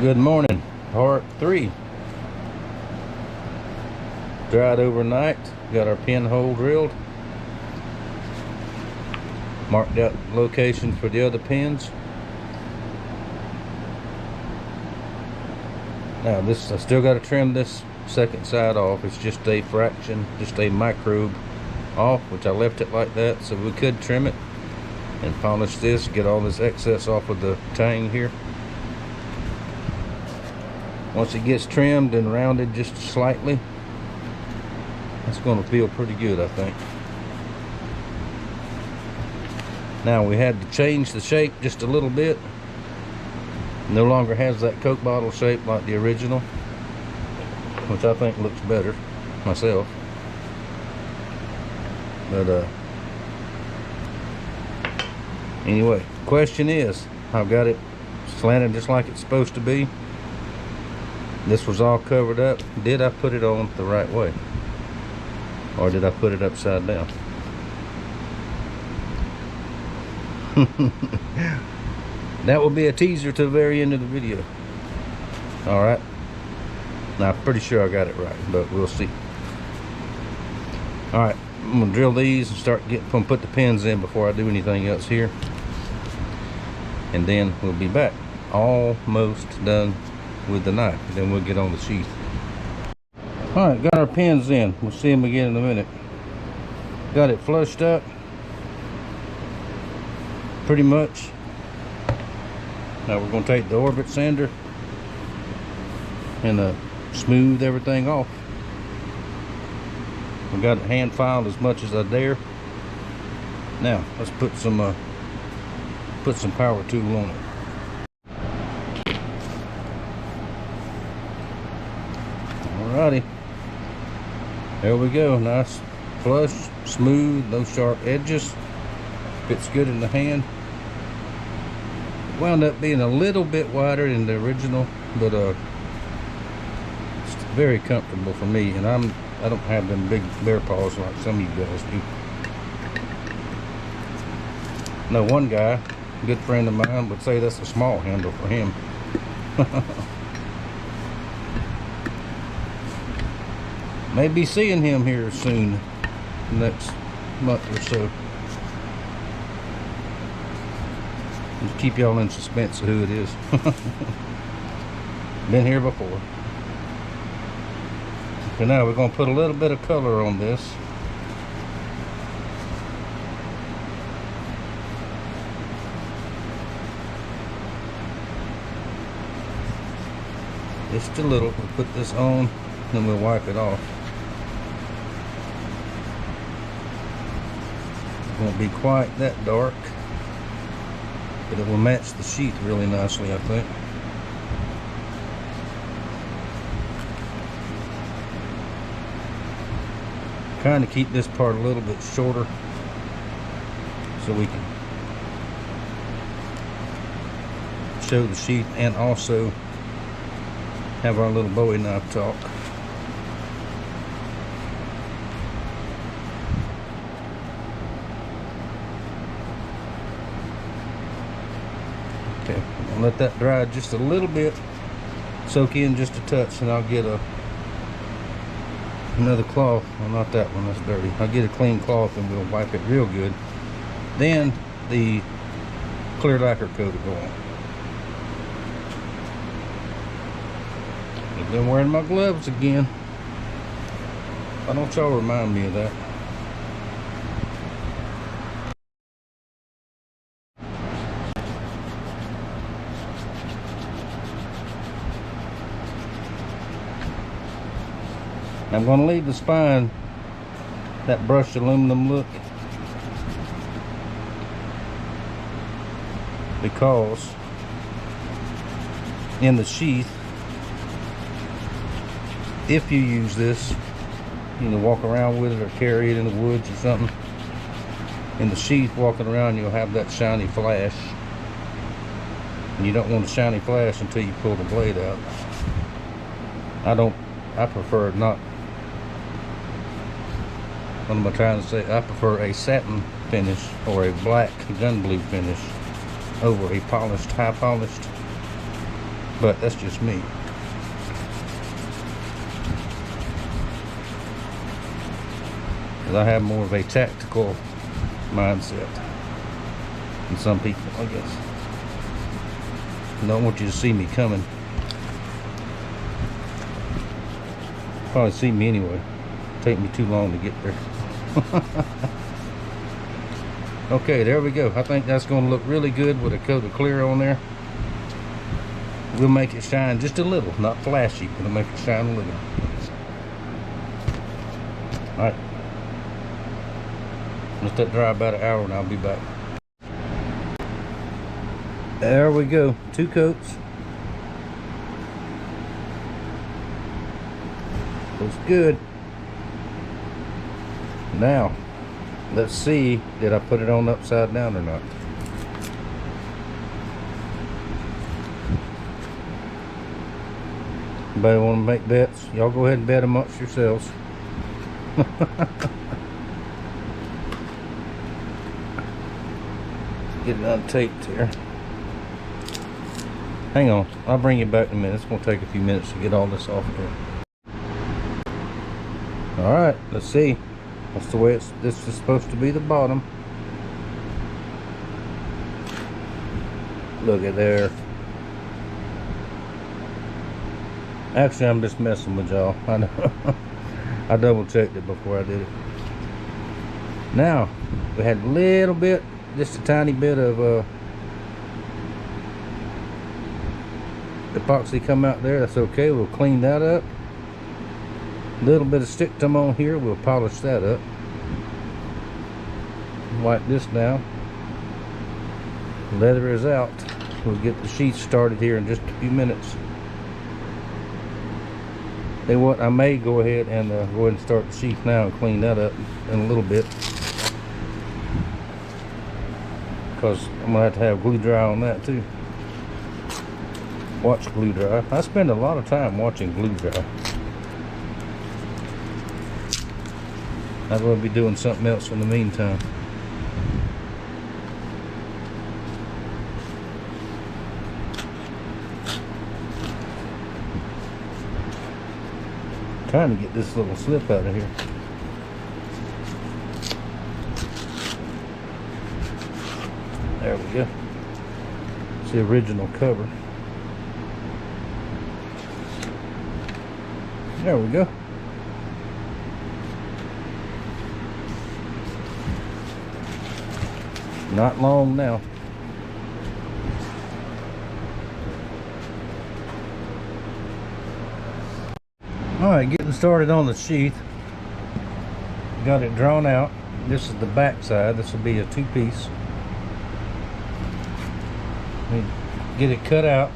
Good morning, part 3. Dried overnight, got our pinhole drilled. Marked out locations for the other pins. Now this, I still got to trim this second side off. It's just a fraction, just a microbe off, which I left it like that so we could trim it and polish this, get all this excess off of the tang here. Once it gets trimmed and rounded just slightly, it's going to feel pretty good, I think. Now we had to change the shape just a little bit. No longer has that Coke bottle shape like the original, which I think looks better myself. But anyway, question is, I've got it slanted just like it's supposed to be. This was all covered up. Did I put it on the right way? Or did I put it upside down? That will be a teaser to the very end of the video. Alright. Now I'm pretty sure I got it right, but we'll see. Alright, I'm gonna drill these and start put the pins in before I do anything else here. And then we'll be back. Almost done with the knife. Then we'll get on the sheath. Alright, got our pins in. We'll see them again in a minute. Got it flushed up pretty much. Now we're going to take the orbit sander and smooth everything off. We got it hand filed as much as I dare. Now let's put some power tool on it. Alrighty, there we go. Nice, flush, smooth, no sharp edges. Fits good in the hand. Wound up being a little bit wider than the original, but it's very comfortable for me. And I don't have them big bear paws like some of you guys do. No, one guy, a good friend of mine, would say that's a small handle for him. Maybe seeing him here soon, next month or so. Just keep y'all in suspense of who it is. Been here before. Okay, now we're going to put a little bit of color on this. Just a little. We'll put this on, then we'll wipe it off. It won't be quite that dark, but it will match the sheath really nicely, I think. Kind of keep this part a little bit shorter so we can show the sheath and also have our little Bowie knife talk. Okay, I'm gonna let that dry just a little bit, soak in just a touch, and I'll get another cloth. Well, not that one, that's dirty. I'll get a clean cloth and we'll wipe it real good. Then the clear lacquer coat will go on. I've been wearing my gloves again. Why don't y'all remind me of that? I'm going to leave the spine that brushed aluminum look because in the sheath, if you use this, you know, walk around with it or carry it in the woods or something, in the sheath walking around, you'll have that shiny flash, and you don't want a shiny flash until you pull the blade out. I prefer not. What am I trying to say? I prefer a satin finish or a black gun blue finish over a polished, high polished but that's just me. Because I have more of a tactical mindset than some people, I guess. I don't want you to see me coming. Probably see me anyway. Take me too long to get there. Okay, there we go. I think that's going to look really good with a coat of clear on there. We'll make it shine just a little, not flashy, but we'll make it shine a little. Alright. Let that dry about an hour and I'll be back. There we go. 2 coats. Looks good. Now, let's see, did I put it on upside down or not? Anybody want to make bets? Y'all go ahead and bet amongst yourselves. Get it untaped here. Hang on, I'll bring you back in a minute. It's going to take a few minutes to get all this off here. Alright, let's see. That's the way this is supposed to be the bottom. Look at there. Actually, I'm just messing with y'all. I know. I double checked it before I did it. Now, we had a little bit, just a tiny bit of epoxy come out there. That's okay. We'll clean that up. A little bit of stick them on here. We'll polish that up. Wipe this down. Leather is out. We'll get the sheath started here in just a few minutes. Then what, I may go ahead and start the sheath now and clean that up in a little bit, because I'm gonna have to have glue dry on that too. Watch glue dry. I spend a lot of time watching glue dry. I'm gonna be doing something else in the meantime. Trying to get this little slip out of here. There we go. It's the original cover. There we go. Not long now. Alright, getting started on the sheath. Got it drawn out. This is the back side. This will be a 2-piece. Get it cut out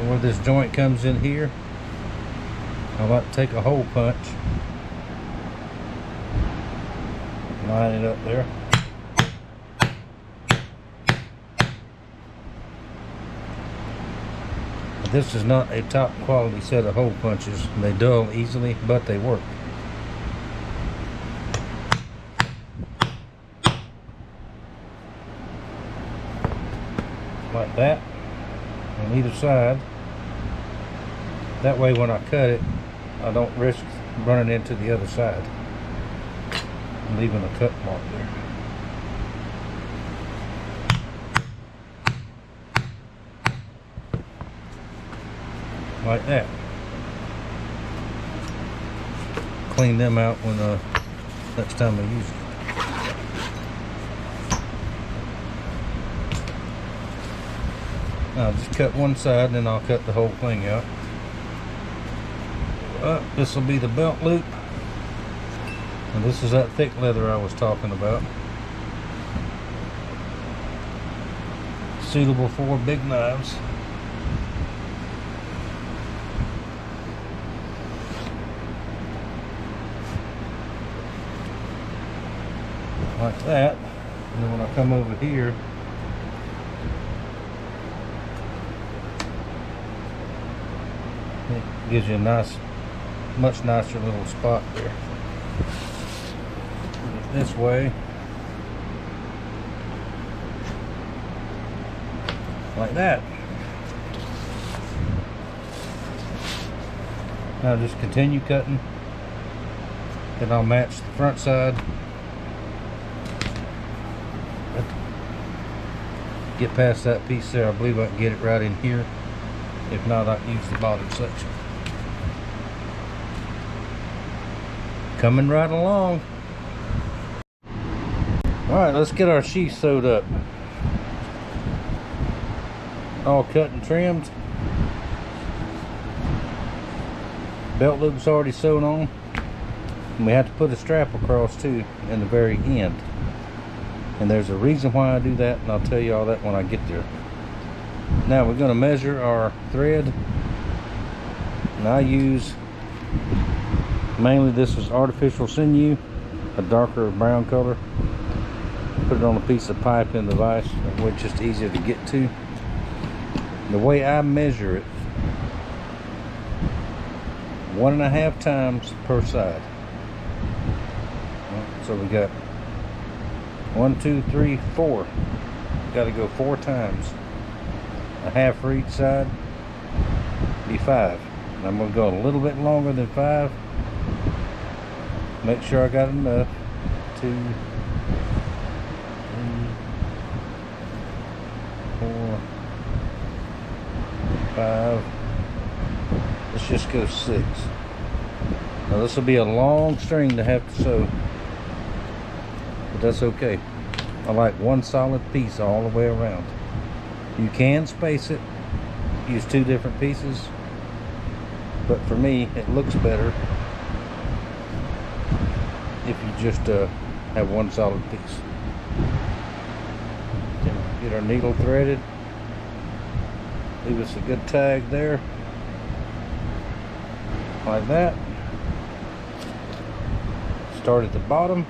where this joint comes in here. I like to take a hole punch, line it up there. This is not a top quality set of hole punches. They dull easily, but they work. Like that, on either side. That way when I cut it, I don't risk running into the other side, leaving a cut mark there. Like that. Clean them out when next time I use it. I'll just cut one side and then I'll cut the whole thing out. This will be the belt loop, and this is that thick leather I was talking about. Suitable for big knives. Like that. And then when I come over here, it gives you a nice, much nicer little spot there. Put it this way, like that. Now just continue cutting. Then I'll match the front side. Get past that piece there. I believe I can get it right in here. If not, I can use the bottom section. Coming right along. Alright, let's get our sheath sewed up. All cut and trimmed. Belt loop's already sewn on. And we have to put a strap across too in the very end. And there's a reason why I do that, and I'll tell you all that when I get there. Now we're going to measure our thread. And I use, mainly this is artificial sinew, a darker brown color. Put it on a piece of pipe in the vise, that way it's just easier to get to. The way I measure it, 1.5 times per side. So we got 1, 2, 3, 4. Got to go 4 times. A half for each side. Be 5. And I'm going to go a little bit longer than 5. Make sure I got enough. 2, 3, 4, 5. Let's just go 6. Now this will be a long string to have to sew, but that's okay. I like one solid piece all the way around. You can space it, use 2 different pieces, but for me it looks better if you just have one solid piece. Then get our needle threaded. Leave us a good tag there, like that. Start at the bottom.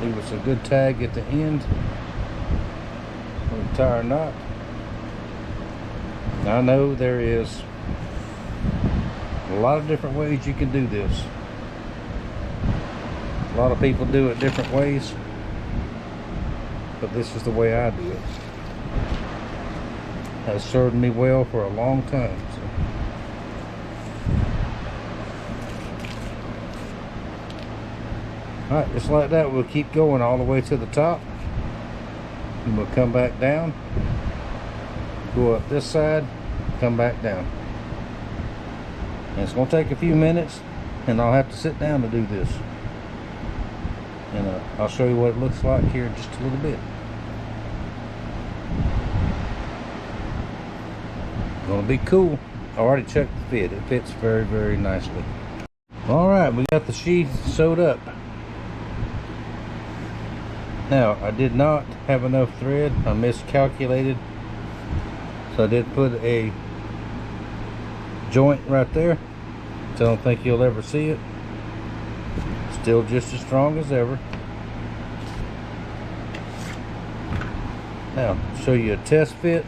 Leave us a good tag at the end. We'll tie our knot. Now, I know there is a lot of different ways you can do this. A lot of people do it different ways, but this is the way I do it. Has served me well for a long time. So. Alright, just like that, we'll keep going all the way to the top. And we'll come back down. Go up this side, come back down. And it's going to take a few minutes, and I'll have to sit down to do this. And I'll show you what it looks like here in just a little bit. Gonna be cool. I already checked the fit. It fits very, very nicely. Alright, we got the sheath sewed up. Now, I did not have enough thread. I miscalculated. So I did put a joint right there. So I don't think you'll ever see it. Still just as strong as ever. Now, show you a test fit.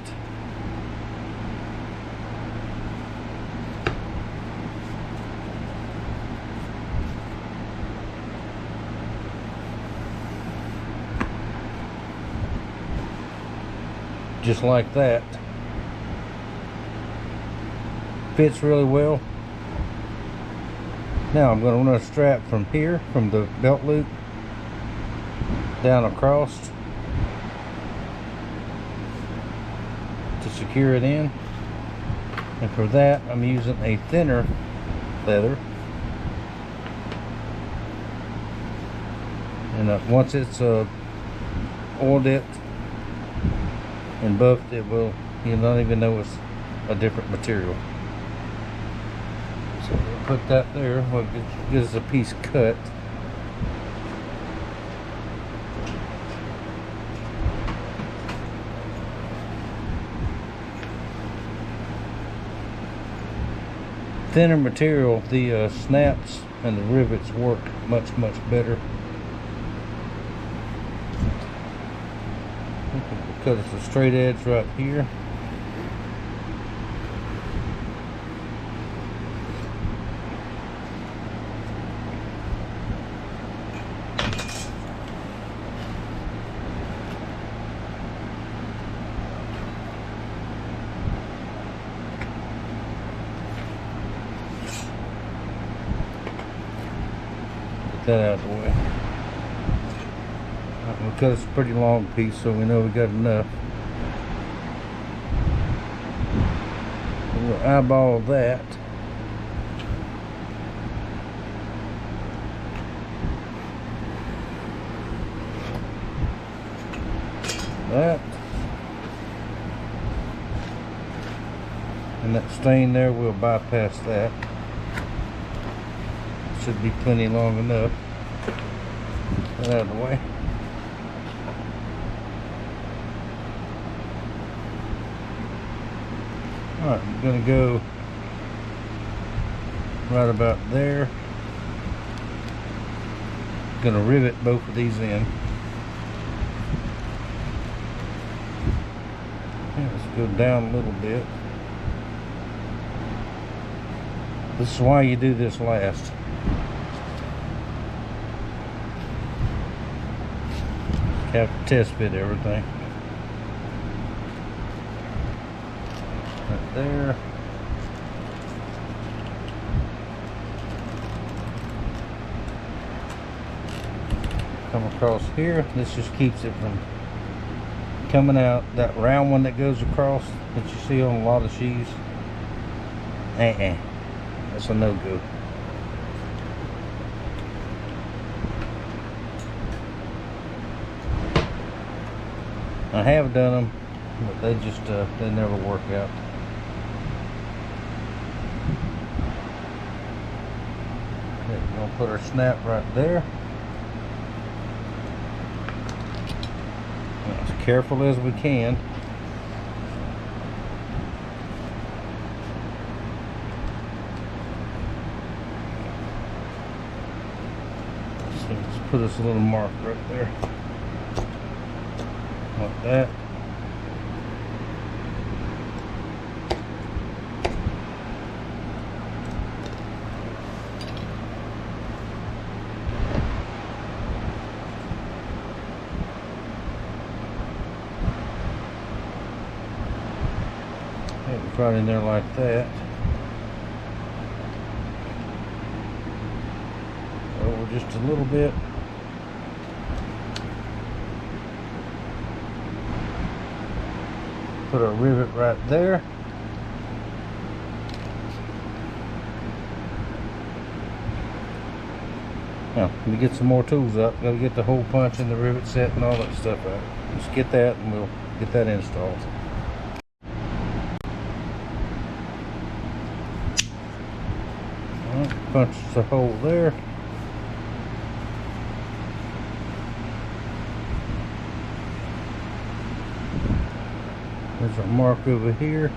Just like that. Fits really well. Now I'm going to run a strap from here, from the belt loop, down across to secure it in. And for that, I'm using a thinner leather. And once it's oil dipped and buffed, it will, you'll not even know it's a different material. So we'll put that there. We'll get us a piece cut. Thinner material, the snaps and the rivets work much better. Cut us a straight edge right here. Get that out of the way. Because it's a pretty long piece, so we know we got enough. We'll eyeball that. That. And that stain there, we'll bypass that. Should be plenty long enough. Get that out of the way. Alright, I'm going to go right about there. Going to rivet both of these in. Okay, let's go down a little bit. This is why you do this last. Have to test fit everything. Right there. Come across here. This just keeps it from coming out. That round one that goes across that you see on a lot of sheaths. That's a no-go. I have done them, but they just they never work out. Okay, we're gonna put our snap right there. As careful as we can. So let's put us a little mark right there. Like that. Right in there like that. Over just a little bit. Put a rivet right there. Now, let me get some more tools up. Gotta get the hole punch and the rivet set and all that stuff out. Let's get that and we'll get that installed. Alright, punch the hole there. There's a mark over here.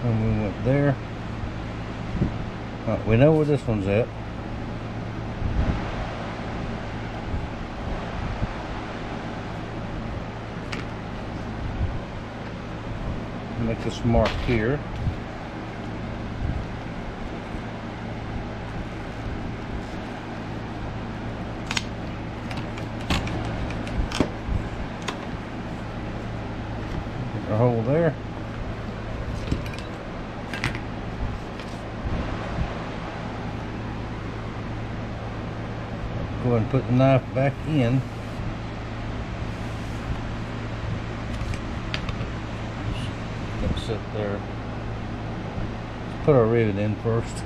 And we went there. Right, we know where this one's at. Make this mark here. A hole there. Go ahead and put the knife back in. Let it sit there. Let's put our rivet in first.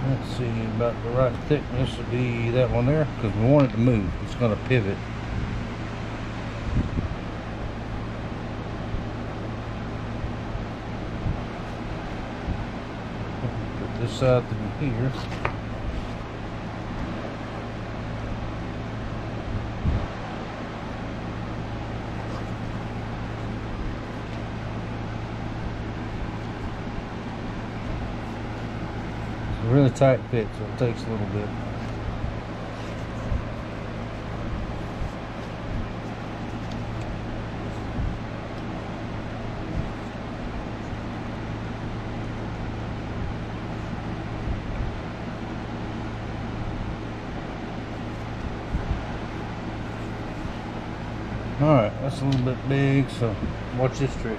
Let's see, about the right thickness would be that one there, because we want it to move. It's going to pivot. Put this side through here. Really tight fit, so it takes a little bit. Alright, that's a little bit big, so watch this trick.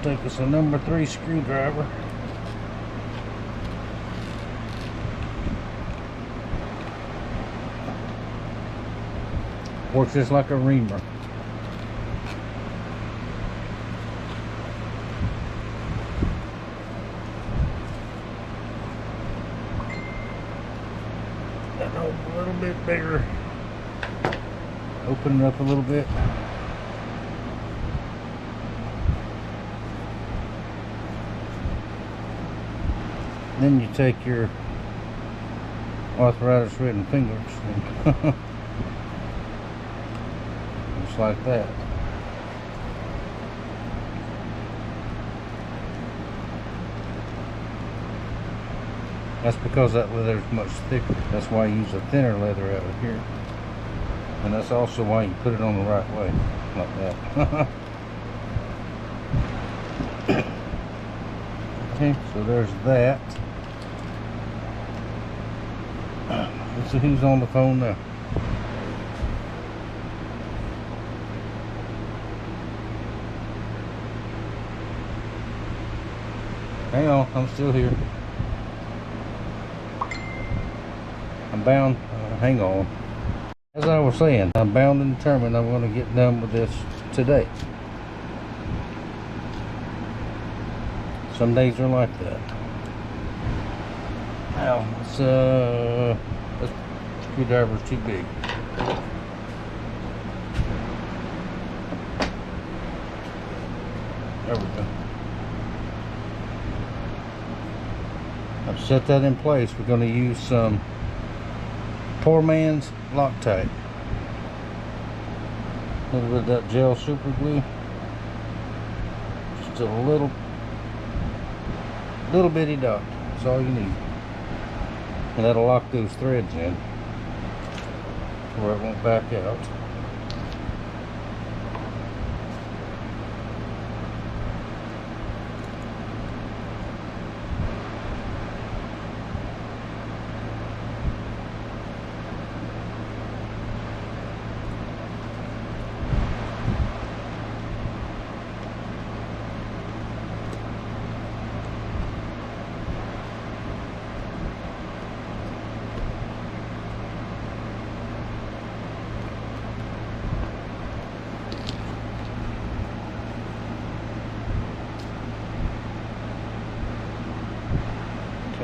Take us a number 3 screwdriver. Works just like a reamer. That hole's a little bit bigger. Open it up a little bit. Then you take your arthritis ridden fingers and just like that. That's because that leather is much thicker. That's why you use a thinner leather out here. And that's also why you put it on the right way, like that. Okay, so there's that. Let's see who's on the phone now. Hang on, I'm still here. I'm bound, hang on. As I was saying, I'm bound and determined I'm going to get done with this today. Some days are like that. Now, this screwdriver's too big. There we go. I've set that in place. We're going to use some poor man's Loctite. A little bit of that gel super glue. Just a little bitty dot. That's all you need. And that'll lock those threads in where it won't back out.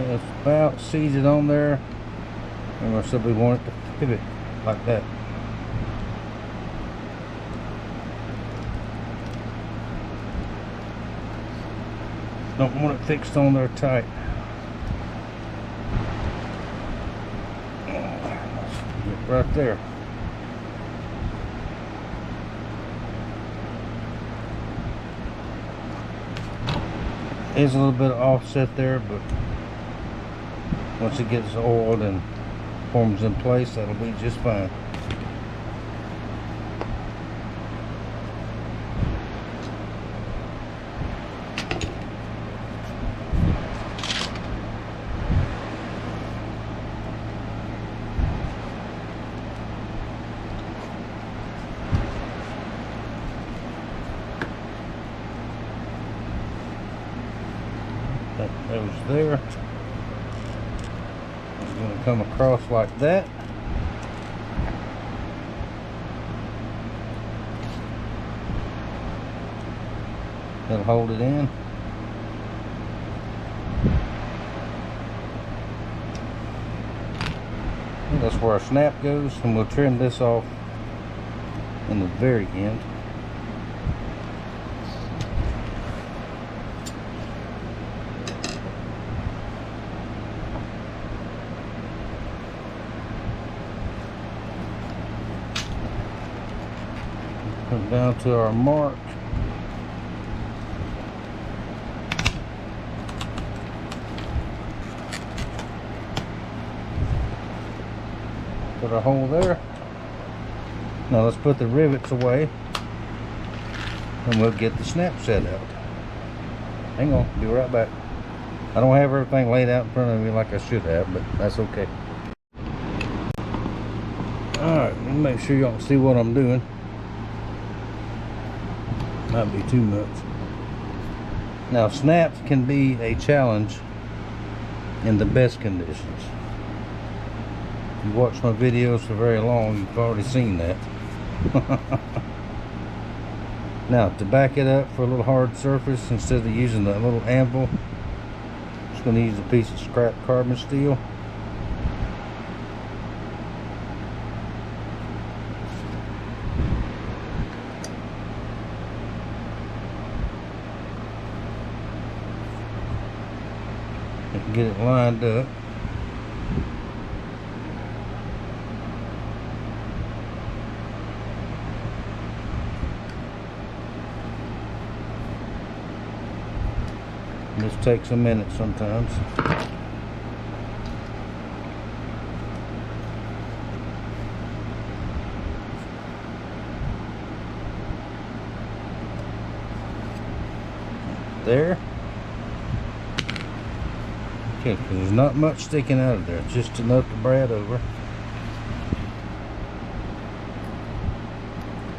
It's about seated on there, and we'll simply want it to pivot like that. Don't want it fixed on there tight. Right there. There's a little bit of offset there, but once it gets oiled and forms in place, that'll be just fine. That goes there. Going to come across like that. That'll hold it in. And that's where our snap goes, and we'll trim this off in the very end. Come down to our mark. Put a hole there. Now let's put the rivets away and we'll get the snap set out. Hang on, be right back. I don't have everything laid out in front of me like I should have, but that's okay. Alright, let me make sure y'all can see what I'm doing. Might be too much. Now snaps can be a challenge in the best conditions. If you watch my videos for very long, you've already seen that. Now to back it up for a little hard surface, instead of using that little anvil, I'm just going to use a piece of scrap carbon steel. And get it lined up. This takes a minute sometimes. There. Okay, because there's not much sticking out of there, just enough to brad over.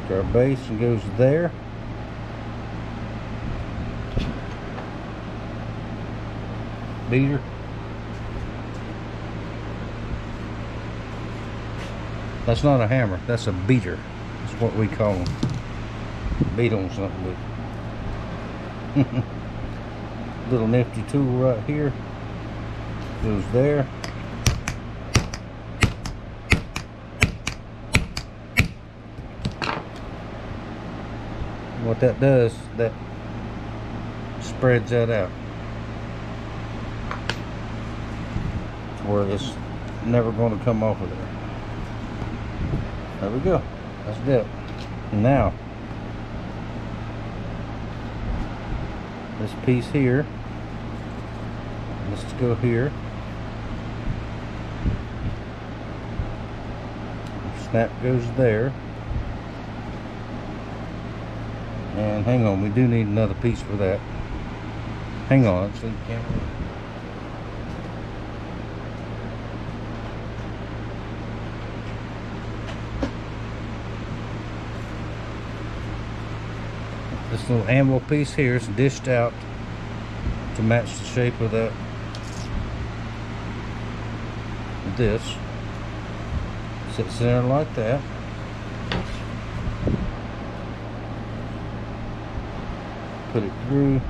To our base and goes there. Beater. That's not a hammer, that's a beater. That's what we call them. Beat on something with. Little nifty tool right here. Goes there. What that does, that spreads that out. Where it's never going to come off of there. There we go. That's it. Now, this piece here, let's go here. Snap goes there. And hang on, we do need another piece for that. Hang on, so you can't. This little anvil piece here is dished out to match the shape of that. This sits there like that. Put it through,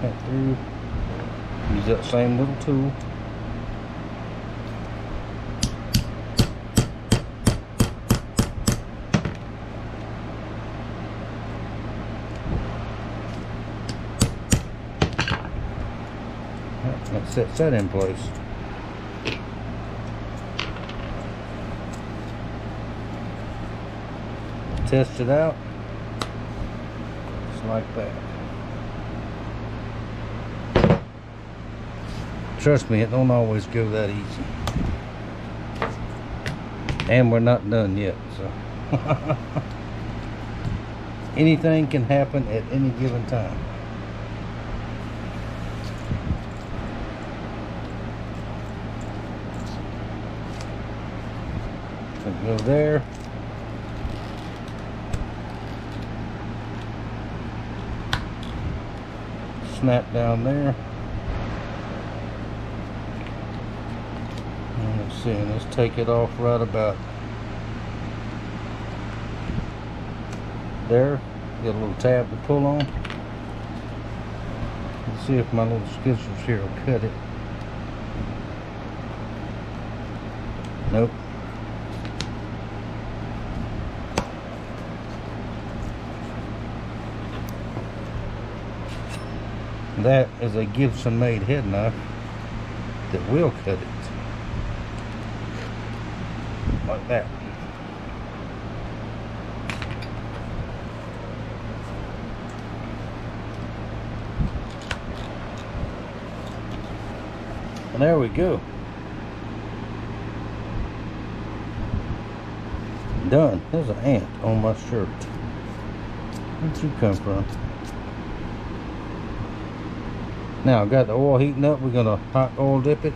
cut through. Use that same little tool. That sets that in place. Test it out. Just like that. Trust me, it don't always go that easy. And we're not done yet, so. Anything can happen at any given time. Go there. Snap down there. And let's see, let's take it off right about there. Get a little tab to pull on. Let's see if my little scissors here will cut it. Nope. That is a Gibson made head knife that will cut it like that. And there we go. done. There's an ant on my shirt. Where'd you come from? Now I've got the oil heating up. We're gonna hot oil dip it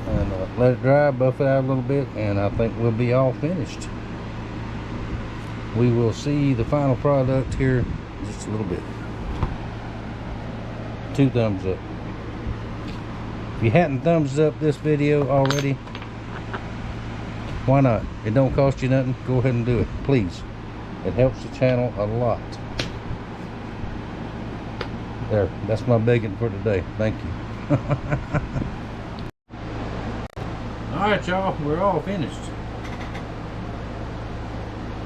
and let it dry, buff it out a little bit, and I think we'll be all finished. We will see the final product here in just a little bit. 2 thumbs up. If you hadn't thumbs up this video already, why not? It don't cost you nothing. Go ahead and do it, please. It helps the channel a lot. There, that's my begging for today. Thank you. Alright, y'all, we're all finished.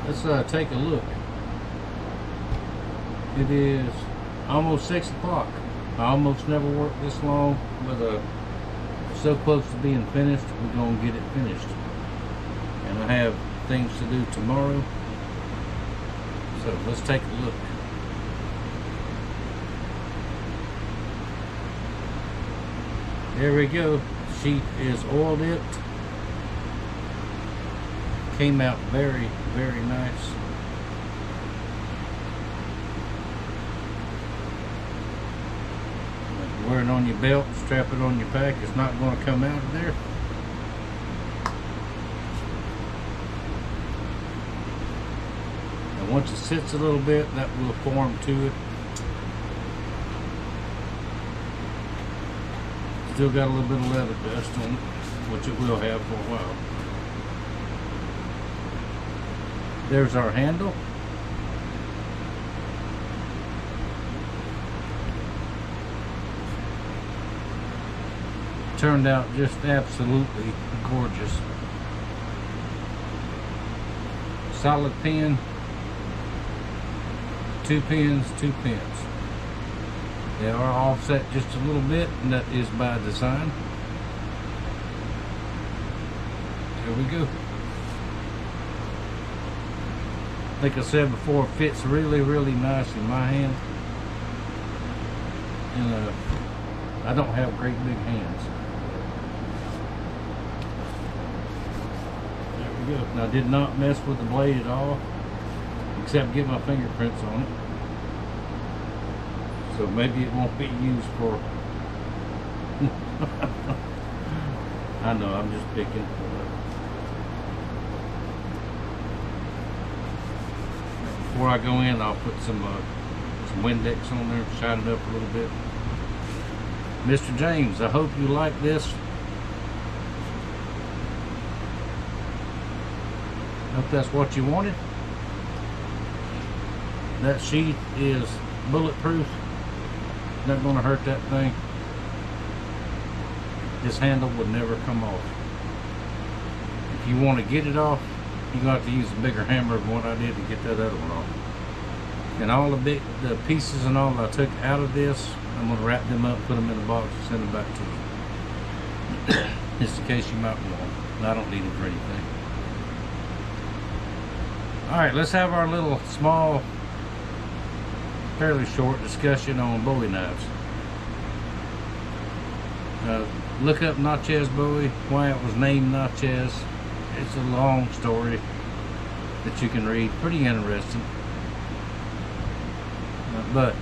Let's take a look. It is almost 6 o'clock. I almost never worked this long, but so close to being finished, we're gonna get it finished. And I have things to do tomorrow, so let's take a look. There we go. Sheath is oil dipped. Came out very, very nice. Wear it on your belt, strap it on your pack. It's not going to come out of there. And once it sits a little bit, that will form to it. Still got a little bit of leather dust on it, which it will have for a while. There's our handle. Turned out just absolutely gorgeous. Solid pin. 2 pins, 2 pins. They are offset just a little bit, and that is by design. There we go. Like I said before, it fits really, really nice in my hand. And I don't have great big hands. There we go. Now, I did not mess with the blade at all, except get my fingerprints on it. So maybe it won't be used for... I know, I'm just picking. Before I go in, I'll put some Windex on there, shine it up a little bit. Mr. James, I hope you like this. Hope that's what you wanted. That sheath is bulletproof. Not going to hurt that thing. This handle would never come off. If you want to get it off, you're going to have to use a bigger hammer than what I did to get that other one off. And all the pieces and all that I took out of this, I'm going to wrap them up, put them in a box, and send them back to you. Just in case you might want them. I don't need them for anything. Alright, let's have our little small, fairly short discussion on Bowie knives. Look up Natchez Bowie, why it was named Natchez. It's a long story that you can read, pretty interesting. But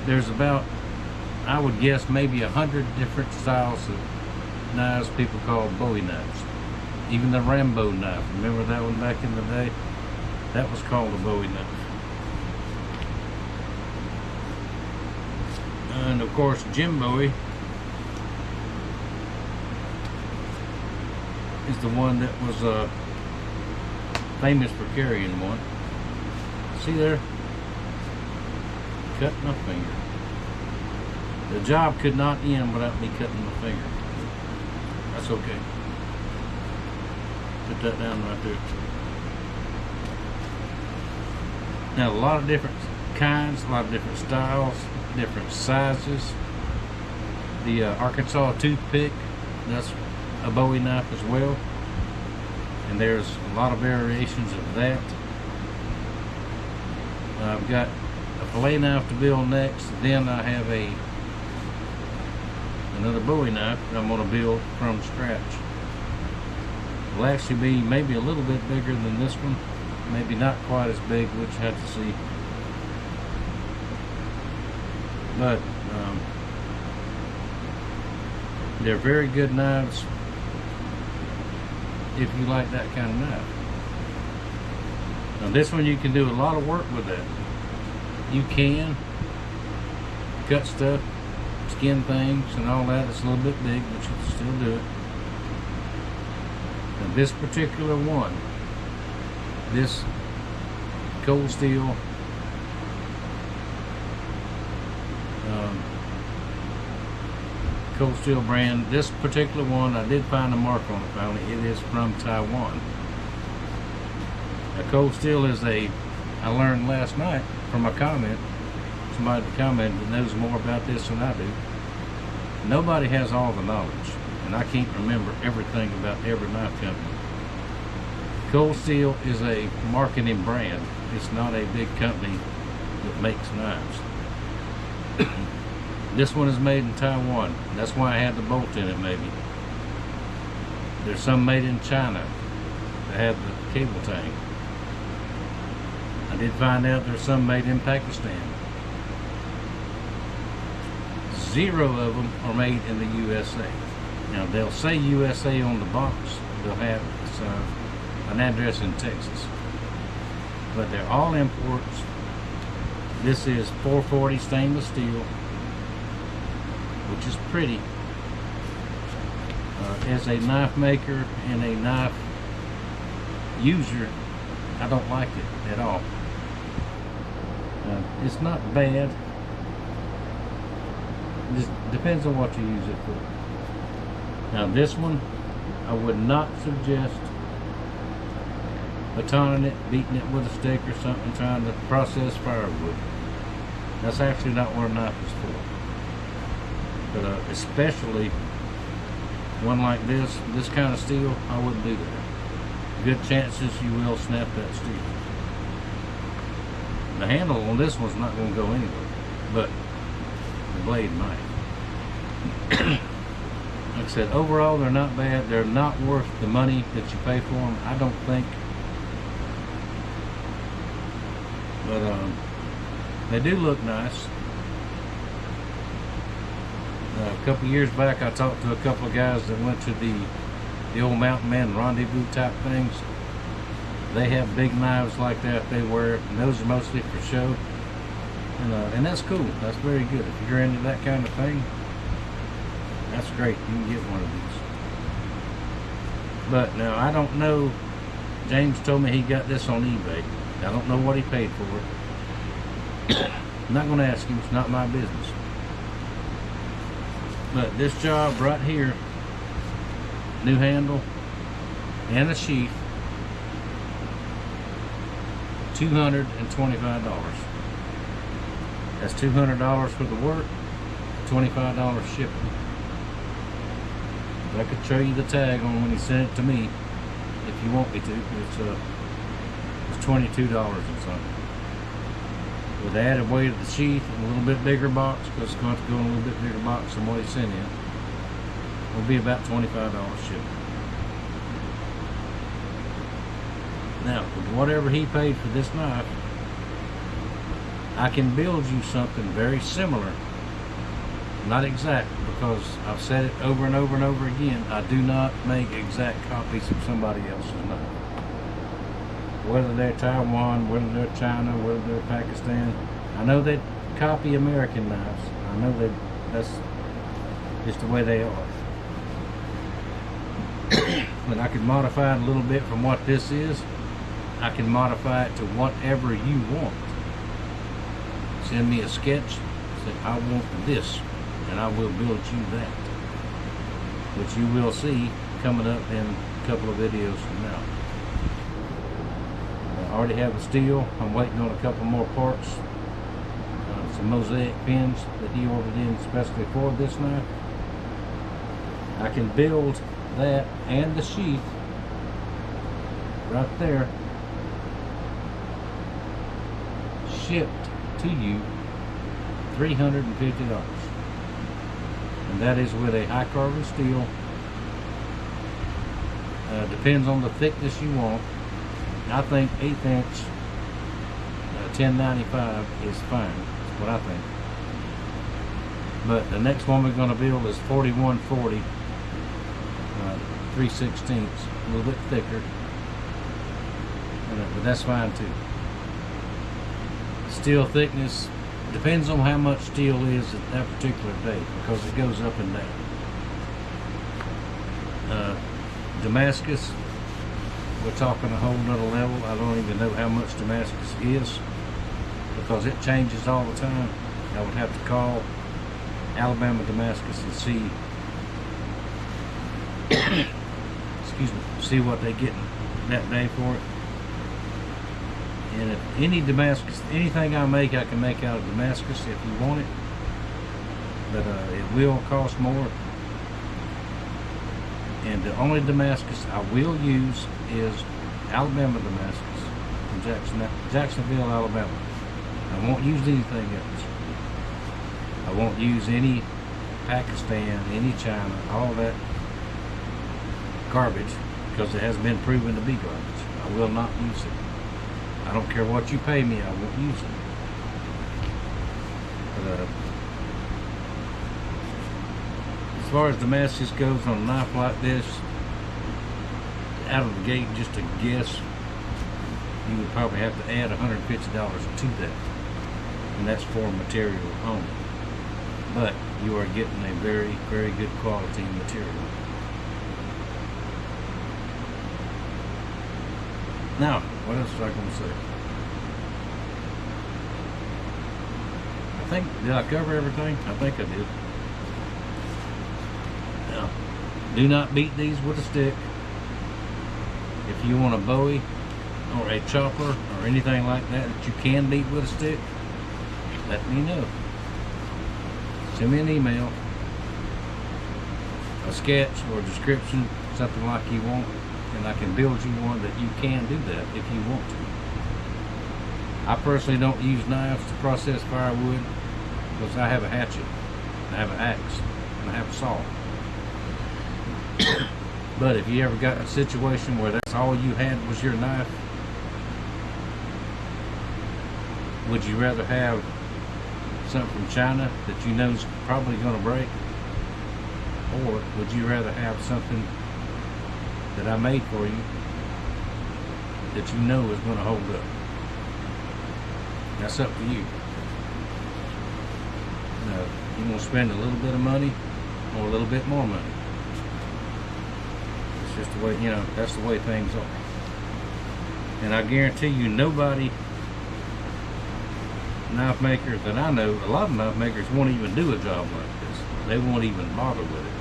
there's about, I would guess, maybe 100 different styles of knives people call Bowie knives. Even the Rambo knife, remember that one back in the day? That was called a Bowie knife. And of course, Jim Bowie is the one that was famous for carrying one. See there? Cut my finger. The job could not end without me cutting my finger. That's okay. Put that down right there. Now, a lot of different kinds, a lot of different styles, different sizes. The Arkansas toothpick, that's a Bowie knife as well. And there's a lot of variations of that. I've got a fillet knife to build next. Then I have another Bowie knife that I'm going to build from scratch. will actually be maybe a little bit bigger than this one. Maybe not quite as big, which you have to see. But they're very good knives if you like that kind of knife. Now this one, you can do a lot of work with that. You can cut stuff, skin things and all that. It's a little bit big, but you can still do it. Now this particular one, this cold steel brand, this particular one, I did find a mark on it finally. It is from Taiwan. Now cold steel is I learned last night from a comment, somebody commented that knows more about this than I do. Nobody has all the knowledge, and I can't remember everything about every knife company. Cold Steel is a marketing brand. It's not a big company that makes knives. This one is made in Taiwan. That's why I had the bolt in it, maybe. There's some made in China that have the cable tang. I did find out there's some made in Pakistan. 0 of them are made in the USA. Now they'll say USA on the box. They'll have an address in Texas. But they're all imports. This is 440 stainless steel, which is pretty. As a knife maker and a knife user, I don't like it at all. It's not bad. It just depends on what you use it for. Now this one, I would not suggest batoning it, beating it with a stick or something, trying to process firewood. That's actually not what a knife is for. But especially one like this kind of steel, I wouldn't do that. Good chances you will snap that steel. The handle on this one's not going to go anywhere, but the blade might. Like I said, overall they're not bad. They're not worth the money that you pay for them, I don't think. But they do look nice. A couple years back, I talked to a couple of guys that went to the old Mountain Man rendezvous type things. They have big knives like that they wear, and those are mostly for show. And that's cool. That's very good. If you're into that kind of thing, that's great. You can get one of these. But now, I don't know. James told me he got this on eBay. I don't know what he paid for it. I'm not going to ask him. It's not my business. But this job right here, new handle and a sheath, $225. That's $200 for the work, $25 shipping. I could show you the tag on when he sent it to me, if you want me to. It's $22 and something. With the added weight of the sheath and a little bit bigger box, because it's going to go in a little bit bigger box than what he sent in, it'll be about $25 shipping. Now, with whatever he paid for this knife, I can build you something very similar. Not exact, because I've said it over and over and over again. I do not make exact copies of somebody else's knife. Whether they're Taiwan, whether they're China, whether they're Pakistan. I know they copy American knives. I know that that's just the way they are. But I can modify it a little bit from what this is. I can modify it to whatever you want. Send me a sketch, say I want this, and I will build you that. Which you will see coming up in a couple of videos from now. I already have the steel. I'm waiting on a couple more parts. Some mosaic pins that he ordered in especially for this knife. I can build that and the sheath right there, shipped to you, $350. And that is with a high carbon steel, Depends on the thickness you want. I think 1/8 inch 1095 is fine. That's what I think. But the next one we're going to build is 4140 3/16, a little bit thicker. But that's fine too. Steel thickness depends on how much steel is at that particular day, because it goes up and down. Damascus, we're talking a whole nother level. I don't even know how much Damascus is, because it changes all the time. I would have to call Alabama Damascus and see excuse me, see what they get that day for it. And if any Damascus, anything I make, I can make out of Damascus if you want it, but it will cost more. And the only Damascus I will use is Alabama Damascus from Jacksonville, Alabama. I won't use anything else. I won't use any Pakistan, any China, all that garbage, because it has been proven to be garbage. I will not use it. I don't care what you pay me, I won't use it. But, as far as Damascus goes on a knife like this, out of the gate, just a guess, you would probably have to add $150 to that, and that's for material only. But you are getting a very, very good quality material. Now, what else was I going to say? I think, did I cover everything? I think I did. Now, do not beat these with a stick. If you want a Bowie or a chopper or anything like that that you can beat with a stick, let me know. Send me an email, a sketch or a description, something like you want, and I can build you one that you can do that if you want to. I personally don't use knives to process firewood, because I have a hatchet, I have an axe, and I have a saw. But if you ever got a situation where that's all you had was your knife, would you rather have something from China that you know is probably going to break, or would you rather have something that I made for you that you know is going to hold up? That's up to you. Now, you want to spend a little bit of money or a little bit more money. It's just the way, you know, that's the way things are. And I guarantee you, nobody, knife makers that I know, a lot of knife makers won't even do a job like this. They won't even bother with it,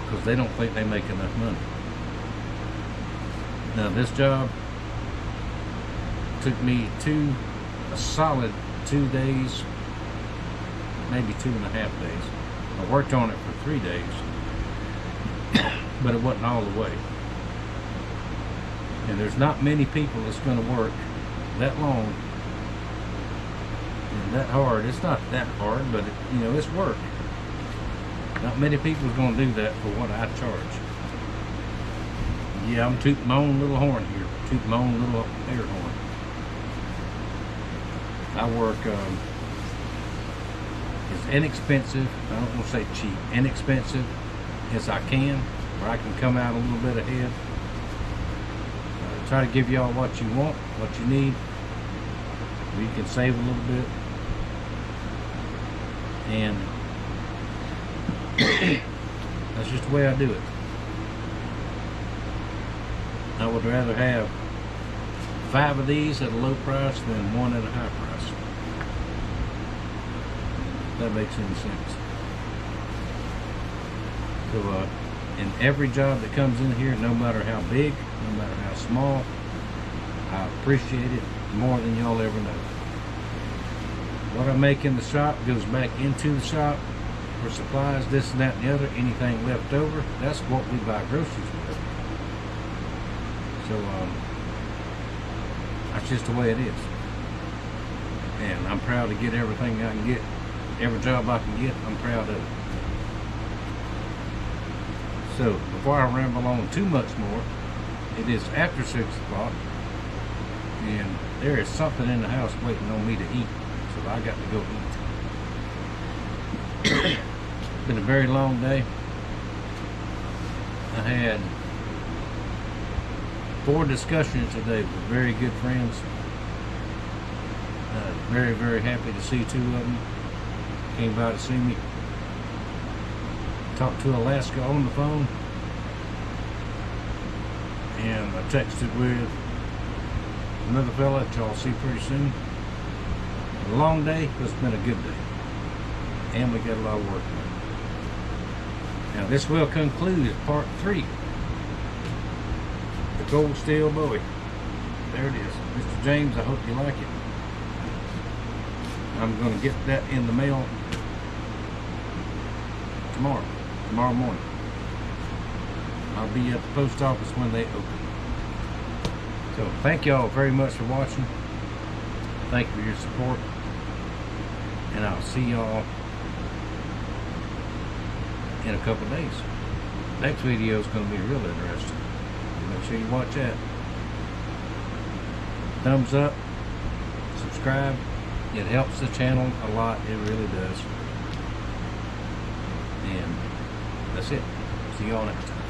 because they don't think they make enough money. Now, this job took me a solid 2 days, maybe 2.5 days. I worked on it for 3 days, but it wasn't all the way. And there's not many people that's going to work that long and that hard. It's not that hard, but you know, it's work. Not many people are going to do that for what I charge. Yeah, I'm tooting my own little horn here, tooting my own little air horn. I work as inexpensive, I don't want to say cheap, inexpensive as I can, where I can come out a little bit ahead. Try to give y'all what you want, what you need, where you can save a little bit. And that's just the way I do it. I would rather have 5 of these at a low price than 1 at a high price. If that makes any sense. So, in every job that comes in here, no matter how big, no matter how small, I appreciate it more than y'all ever know. What I make in the shop goes back into the shop for supplies, this and that and the other. Anything left over, that's what we buy groceries with. So that's just the way it is. And I'm proud to get everything I can get. Every job I can get, I'm proud of it. So before I ramble on too much more, it is after 6 o'clock, and there is something in the house waiting on me to eat, so I got to go eat. Been a very long day. I had 4 discussions today with very good friends. Very, very happy to see 2 of them. Came by to see me. Talked to Alaska on the phone. And I texted with another fella that y'all see pretty soon. A long day, but it's been a good day. And we got a lot of work done. Now this will conclude part 3. The Cold Steel Bowie. There it is. Mr. James, I hope you like it. I'm going to get that in the mail tomorrow morning. I'll be at the post office when they open. So thank y'all very much for watching. Thank you for your support. And I'll see y'all in a couple days. Next video is going to be real interesting. Make sure you watch that. Thumbs up, subscribe. It helps the channel a lot. It really does. And that's it. See y'all next time.